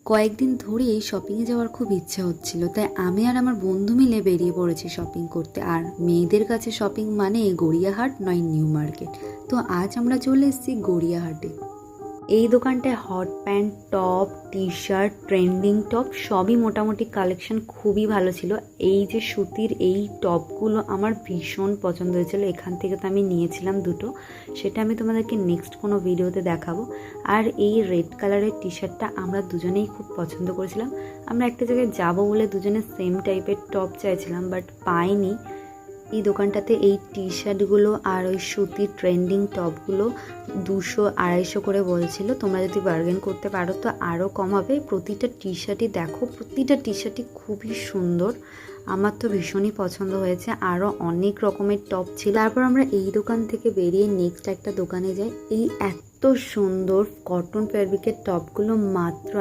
কয়েকদিন ধরেই শপিংয়ে যাওয়ার খুব ইচ্ছা হচ্ছিল, তাই আমি আর আমার বন্ধু মিলে বেরিয়ে পড়েছি শপিং করতে। আর মেয়েদের কাছে শপিং মানে গড়িয়াহাট নয় নিউ মার্কেট। তো আজ আমরা চলে এসেছি গড়িয়াহাটে। এই দোকানটায় hot pant, top, T shirt, trending top সবই মোটামুটি কালেকশন খুবই ভালো ছিল। এই যে সুতির এই টপগুলো আমার ভীষণ পছন্দ হয়েছিল, এখান থেকে তো আমি নিয়েছিলাম দুটো, সেটা আমি তোমাদেরকে নেক্সট কোনো ভিডিওতে দেখাবো। আর এই রেড কালারের টি শার্টটা আমরা দুজনেই খুব পছন্দ করেছিলাম। আমরা একটা জায়গায় যাবো বলে দুজনে সেম টাইপের টপ চাইছিলাম, বাট পাইনি। এই দোকানটাতে এই টি শার্টগুলো আর ওই সুতির ট্রেন্ডিং টপগুলো 200-250 করে বলছিল। তোমরা যদি বার্গেন করতে পারো তো আরও কম হবে। প্রতিটা টি শার্টই দেখো, প্রতিটা টি শার্টই খুবই সুন্দর, আমার তো ভীষণই পছন্দ হয়েছে। আরও অনেক রকমের টপ ছিল। তারপর আমরা এই দোকান থেকে বেরিয়ে নেক্সট একটা দোকানে যাই। এই এত সুন্দর কটন ফ্যাব্রিকের টপগুলো মাত্র